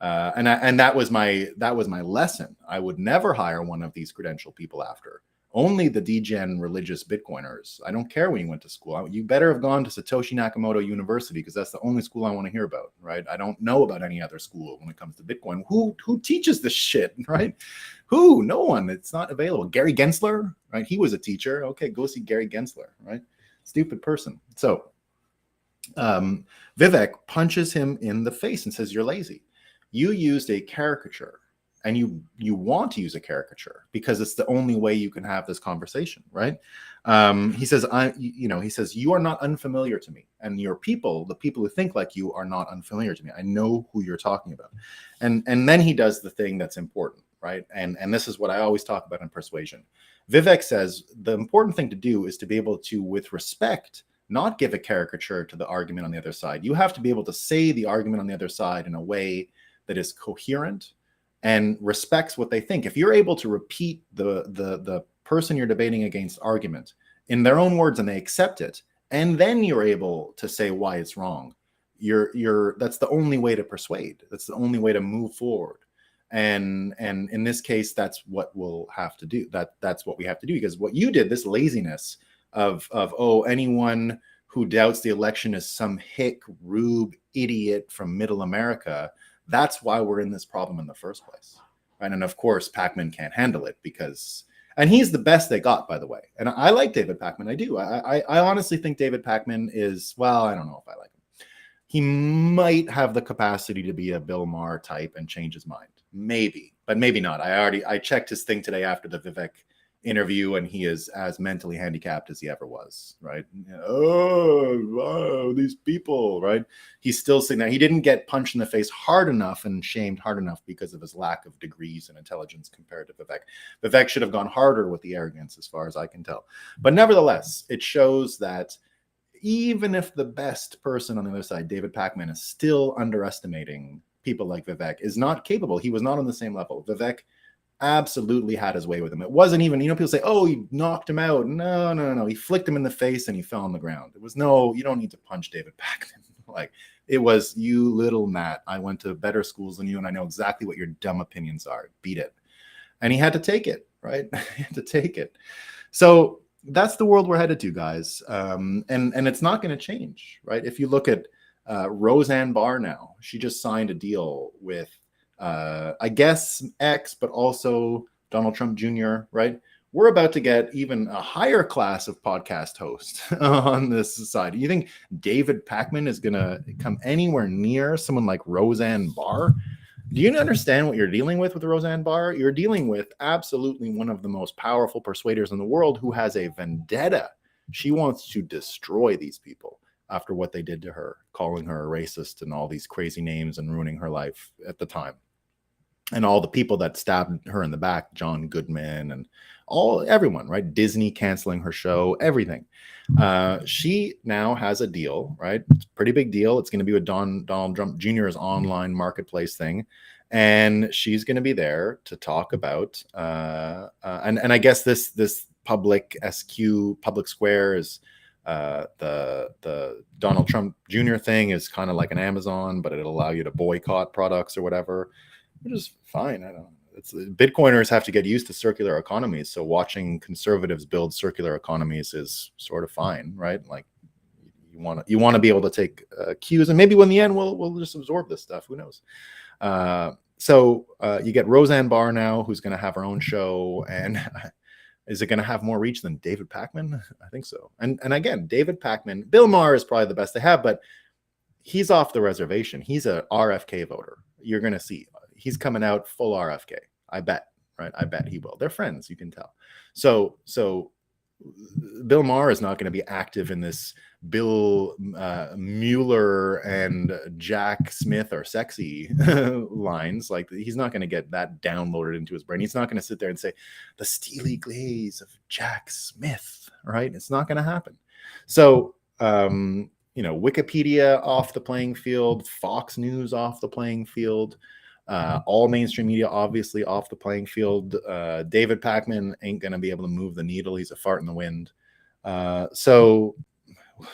And that was my lesson. I would never hire one of these credential people after. Only the degen religious Bitcoiners. I don't care when you went to school. You better have gone to Satoshi Nakamoto University, because that's the only school I want to hear about, right? I don't know about any other school when it comes to Bitcoin. Who teaches this shit, right? Who? No one. It's not available. Gary Gensler, right? He was a teacher. Okay, go see Gary Gensler, right? Stupid person. So Vivek punches him in the face and says, "You're lazy. You used a caricature, and you want to use a caricature because it's the only way you can have this conversation," right? He says, he says, "You are not unfamiliar to me, and your people, the people who think like you, are not unfamiliar to me. I know who you're talking about." And then he does the thing that's important, right? And this is what I always talk about in persuasion. Vivek says the important thing to do is to be able to, with respect, not give a caricature to the argument on the other side. You have to be able to say the argument on the other side in a way that is coherent and respects what they think. If you're able to repeat the person you're debating against argument in their own words and they accept it, and then you're able to say why it's wrong, that's the only way to persuade. That's the only way to move forward. And in this case, that's what we'll have to do. That's what we have to do, because what you did, this laziness of anyone who doubts the election is some hick, rube, idiot from middle America. That's why we're in this problem in the first place, right? And of course, Pacman can't handle it and he's the best they got, by the way. And I like David Pacman. I do. I honestly think David Pacman is, well, I don't know if I like him. He might have the capacity to be a Bill Maher type and change his mind. Maybe, but maybe not. I checked his thing today after the Vivek interview, and he is as mentally handicapped as he ever was, right? Oh, wow, these people, right? He's still saying that he didn't get punched in the face hard enough and shamed hard enough because of his lack of degrees and intelligence compared to Vivek. Vivek should have gone harder with the arrogance, as far as I can tell. But nevertheless, it shows that even if the best person on the other side, David Pacman, is still underestimating people like Vivek, is not capable. He was not on the same level. Vivek absolutely had his way with him. It wasn't even, people say, oh, he knocked him out. No. He flicked him in the face and he fell on the ground. It was you don't need to punch David Pacman. Like, it was, you little Matt, I went to better schools than you, and I know exactly what your dumb opinions are. Beat it. And he had to take it, right? He had to take it. So that's the world we're headed to, guys. And it's not going to change, right? If you look at Roseanne Barr now, she just signed a deal with, I guess, X, but also Donald Trump Jr., right? We're about to get even a higher class of podcast hosts on this side. You think David Pacman is going to come anywhere near someone like Roseanne Barr? Do you understand what you're dealing with Roseanne Barr? You're dealing with absolutely one of the most powerful persuaders in the world who has a vendetta. She wants to destroy these people after what they did to her, calling her a racist and all these crazy names and ruining her life at the time. And all the people that stabbed her in the back, John Goodman and everyone, right? Disney canceling her show, everything. She now has a deal, right? It's a pretty big deal. It's going to be with Donald Trump Jr.'s online marketplace thing. And she's going to be there to talk about, and I guess this public square is, the Donald Trump Jr. thing is kind of like an Amazon, but it'll allow you to boycott products or whatever, which is fine. I don't know. Bitcoiners have to get used to circular economies. So watching conservatives build circular economies is sort of fine, right? Like, you want to be able to take cues, and maybe when the end we'll just absorb this stuff. Who knows? So you get Roseanne Barr now, who's going to have her own show, and is it going to have more reach than David Pacman? I think so. And again, David Pacman, Bill Maher is probably the best they have, but he's off the reservation. He's a RFK voter. You're going to see he's coming out full RFK. I bet, right? I bet he will. They're friends, you can tell. So Bill Maher is not going to be active in this Bill Mueller and Jack Smith are sexy lines. Like, he's not going to get that downloaded into his brain. He's not going to sit there and say the steely glaze of Jack Smith, right? It's not going to happen. So Wikipedia off the playing field, Fox News off the playing field, all mainstream media obviously off the playing field. David Pakman ain't going to be able to move the needle. He's a fart in the wind. So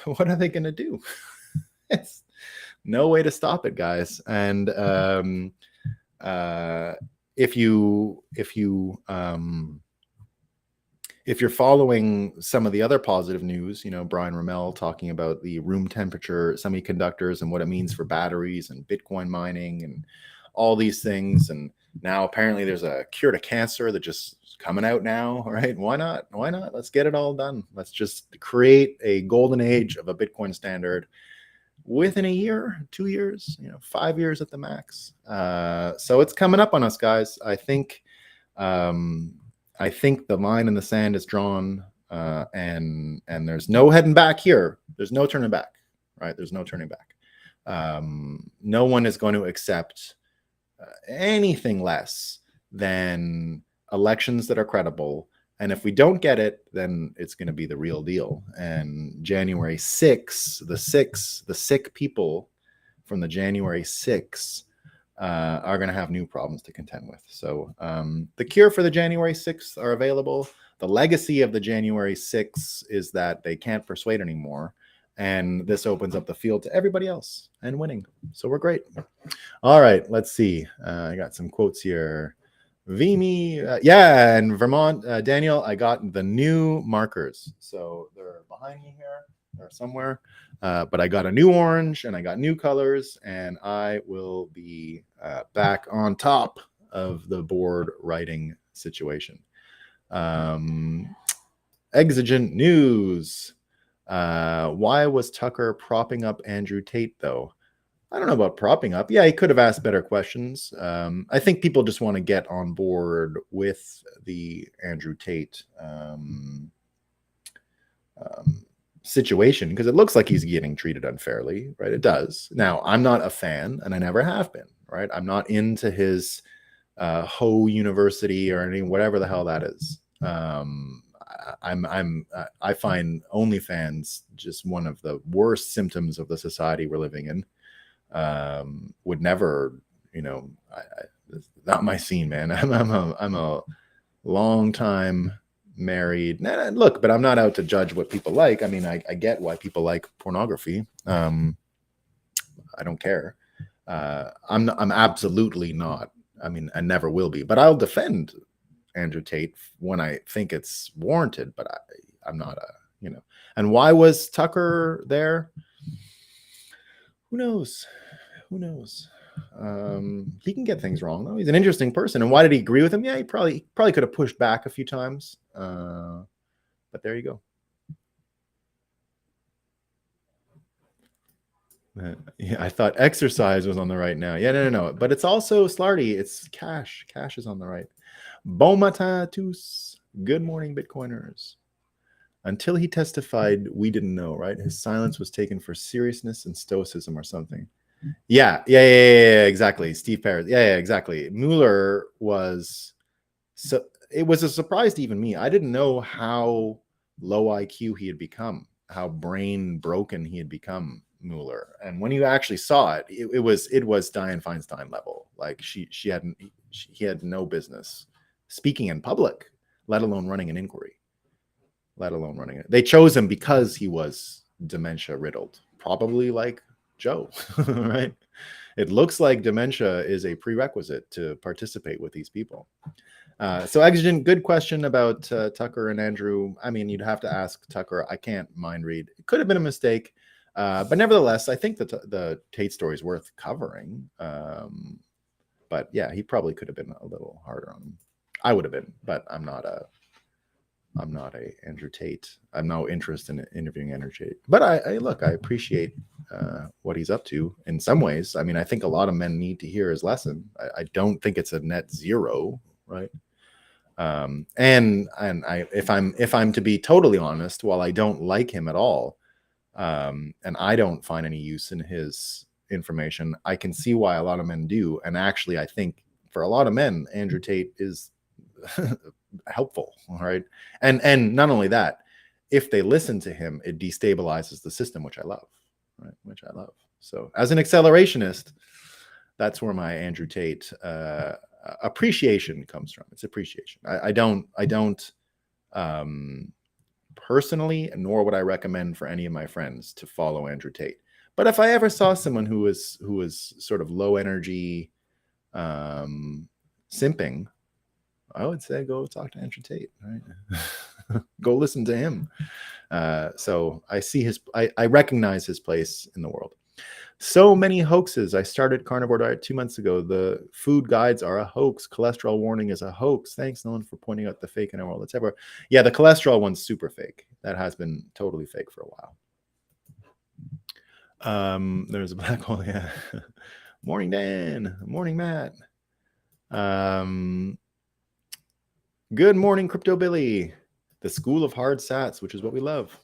what are they going to do? It's no way to stop it, guys. And if you're following some of the other positive news, Brian Rommel talking about the room temperature semiconductors and what it means for batteries and Bitcoin mining and all these things. And now apparently there's a cure to cancer that just is coming out now. All right. Why not? Let's get it all done. Let's just create a golden age of a Bitcoin standard within a year, 2 years, 5 years at the max. So it's coming up on us, guys. I think the line in the sand is drawn, and there's no heading back here. There's no turning back, right? There's no turning back. No one is going to accept anything less than elections that are credible. And if we don't get it, then it's going to be the real deal. And January 6th, the sick people from the January 6th are going to have new problems to contend with. So the cure for the January 6th are available. The legacy of the January 6th is that they can't persuade anymore. And this opens up the field to everybody else and winning. So we're great. All right, let's see. I got some quotes here. Vimy, and Vermont, Daniel, I got the new markers. So they're behind me here or somewhere. But I got a new orange and I got new colors, and I will be back on top of the board writing situation. Exigent news. Why was Tucker propping up Andrew Tate, though? I don't know about propping up. Yeah, he could have asked better questions. I think people just want to get on board with the Andrew Tate situation because it looks like he's getting treated unfairly, right? It does. Now, I'm not a fan, and I never have been, right? I'm not into his Ho University or any whatever the hell that is. I find OnlyFans just one of the worst symptoms of the society we're living in. Would never, not my scene, man. I'm a long time married. Look, but I'm not out to judge what people like. I mean, I get why people like pornography. I don't care. I'm absolutely not. I mean, I never will be. But I'll defend Andrew Tate when I think it's warranted. But I'm not And why was Tucker there? Who knows? He can get things wrong though. He's an interesting person. And why did he agree with him? Yeah, he probably could have pushed back a few times. But there you go. Yeah, I thought exercise was on the right now. Yeah, no. But it's also Slarty. It's cash. Cash is on the right. Bon matin tous. Good morning, Bitcoiners. Until he testified, we didn't know, right? His silence was taken for seriousness and stoicism or something. Yeah, exactly. Steve Parris. Yeah, exactly. Mueller was so it was a surprise to even me. I didn't know how low IQ he had become, how brain broken he had become, Mueller. And when you actually saw it, it was Dianne Feinstein level. Like he had no business speaking in public, let alone running an inquiry. Let alone running it. They chose him because he was dementia riddled, probably like Joe, right? It looks like dementia is a prerequisite to participate with these people. So Exigent, good question about Tucker and Andrew. I mean, you'd have to ask Tucker. I can't mind read. It could have been a mistake. But nevertheless, I think that the Tate story is worth covering. But yeah, he probably could have been a little harder on him. I would have been, but I'm not a Andrew Tate. I'm no interest in interviewing Andrew Tate. But I appreciate what he's up to in some ways. I mean, I think a lot of men need to hear his lesson. I don't think it's a net zero, right? If I'm to be totally honest, while I don't like him at all, and I don't find any use in his information, I can see why a lot of men do. And actually, I think for a lot of men, Andrew Tate is helpful, right? And not only that, if they listen to him, it destabilizes the system, which I love, right? Which I love. So as an accelerationist, that's where my Andrew Tate appreciation comes from. It's appreciation. I don't personally, nor would I recommend for any of my friends to follow Andrew Tate. But if I ever saw someone who was sort of low energy, simping, I would say go talk to Andrew Tate. Right? Go listen to him. So I see I recognize his place in the world. So many hoaxes. I started carnivore diet 2 months ago. The food guides are a hoax. Cholesterol warning is a hoax. Thanks, Nolan, for pointing out the fake in our world. Let's ever. Yeah, the cholesterol one's super fake. That has been totally fake for a while. There's a black hole. Yeah. Morning, Dan. Morning, Matt. Good morning, Crypto Billy. The School of Hard Sats, which is what we love.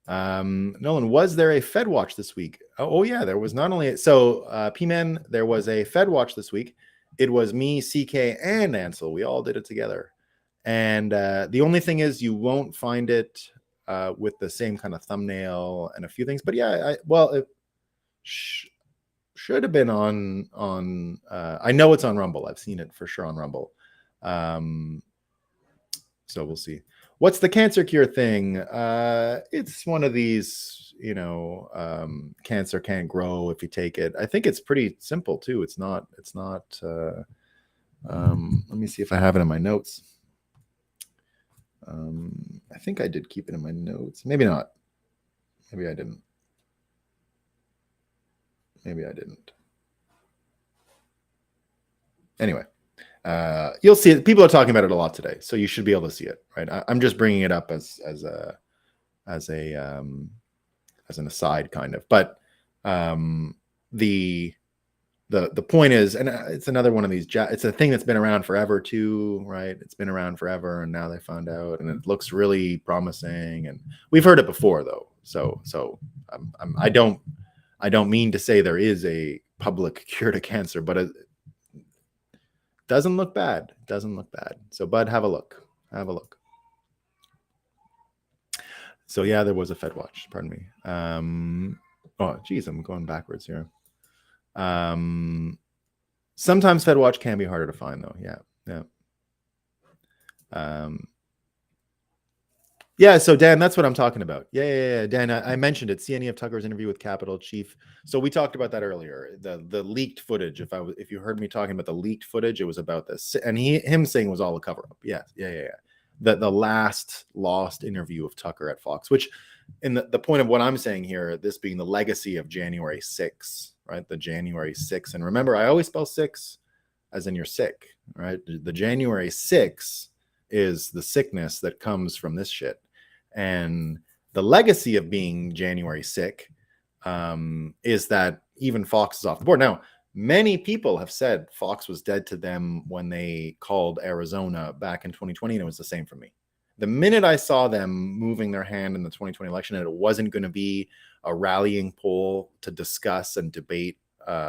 Nolan, was there a Fed watch this week? Oh yeah, there was not only P-Man, there was a Fed watch this week. It was me, CK, and Ansel. We all did it together. And the only thing is you won't find it with the same kind of thumbnail and a few things. But yeah, it should have been on I know it's on Rumble. I've seen it for sure on Rumble. So we'll see. What's the cancer cure thing? It's one of these, cancer can't grow if you take it. I think it's pretty simple too. It's not, let me see if I have it in my notes. I think I did keep it in my notes. Maybe not. Maybe I didn't. Anyway. You'll see it. People are talking about it a lot today, so you should be able to see it, right? I'm just bringing it up as an aside, kind of. But the point is, and it's another one of these. It's a thing that's been around forever too, right? It's been around forever, and now they found out, and it looks really promising. And we've heard it before, though. So I don't mean to say there is a public cure to cancer, but doesn't look bad. So, Bud, have a look. So, yeah, there was a Fed watch. Pardon me. Oh, geez, I'm going backwards here. Sometimes Fed watch can be harder to find, though. Yeah. Yeah, so Dan, that's what I'm talking about. Yeah. Dan, I mentioned it. CNE of Tucker's interview with Capitol Chief. So we talked about that earlier. The leaked footage. If you heard me talking about the leaked footage, it was about this, and him saying it was all a cover up. Yeah. The last lost interview of Tucker at Fox, which, in the point of what I'm saying here, this being the legacy of January 6th, right? The January 6th, and remember, I always spell 6 as in you're sick, right? The January 6th is the sickness that comes from this shit. And the legacy of being January sick is that even Fox is off the board. Now, many people have said Fox was dead to them when they called Arizona back in 2020, and it was the same for me. The minute I saw them moving their hand in the 2020 election, and it wasn't going to be a rallying poll to discuss and debate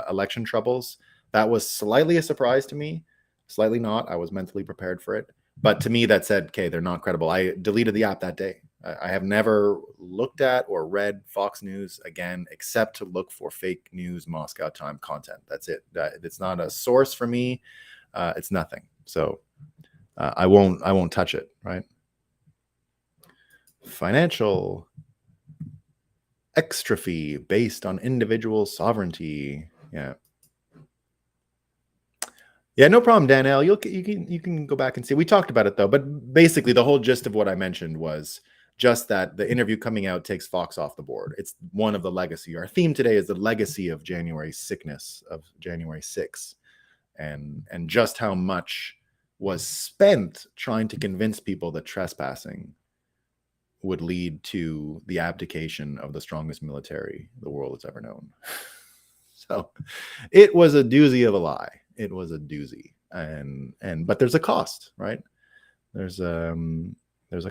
election troubles, that was slightly a surprise to me. Slightly not. I was mentally prepared for it. But to me, that said, okay, they're not credible. I deleted the app that day. I have never looked at or read Fox News again, except to look for fake news Moscow time content. That's it. It's not a source for me. It's nothing. So I won't touch it. Right. Financial extra fee based on individual sovereignty. Yeah. Yeah, no problem, Danelle. You can go back and see. We talked about it though, but basically the whole gist of what I mentioned was just that the interview coming out takes Fox off the board. It's one of the legacy. Our theme today is the legacy of January sickness of January 6th, and just how much was spent trying to convince people that trespassing would lead to the abdication of the strongest military the world has ever known. So it was a doozy of a lie. It was a doozy, but there's a cost, right? There's a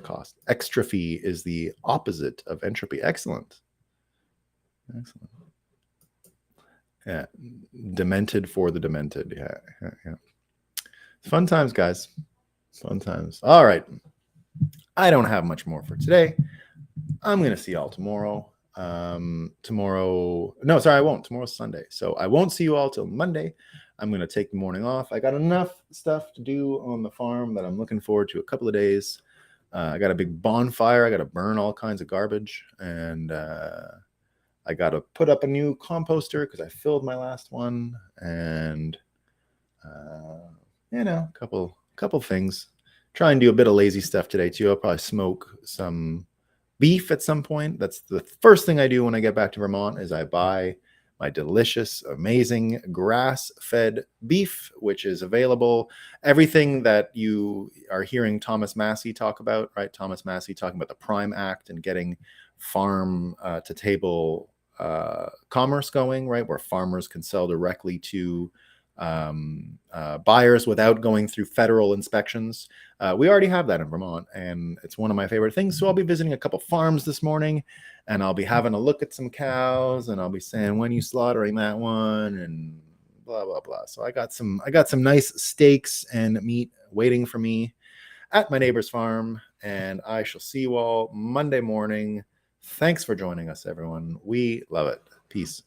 cost. Extra fee is the opposite of entropy. Excellent. Yeah, demented for the demented. Yeah. Fun times, guys. Fun times. All right. I don't have much more for today. I'm gonna see y'all tomorrow. tomorrow. No, sorry, I won't. Tomorrow's Sunday. So I won't see you all till Monday. I'm going to take the morning off. I got enough stuff to do on the farm that I'm looking forward to a couple of days. I got a big bonfire. I got to burn all kinds of garbage. And I got to put up a new composter because I filled my last one. And, a couple things. Try and do a bit of lazy stuff today, too. I'll probably smoke some beef at some point. That's the first thing I do when I get back to Vermont is I buy my delicious, amazing grass-fed beef, which is available. Everything that you are hearing Thomas Massey talk about, right? Thomas Massey talking about the Prime Act and getting farm to table commerce going, right? Where farmers can sell directly to buyers without going through federal inspections. We already have that in Vermont, and it's one of my favorite things. So I'll be visiting a couple farms this morning, and I'll be having a look at some cows, and I'll be saying, when are you slaughtering that one, and blah blah blah. So I got some nice steaks and meat waiting for me at my neighbor's farm, and I shall see you all Monday morning. Thanks for joining us, everyone. We love it. Peace.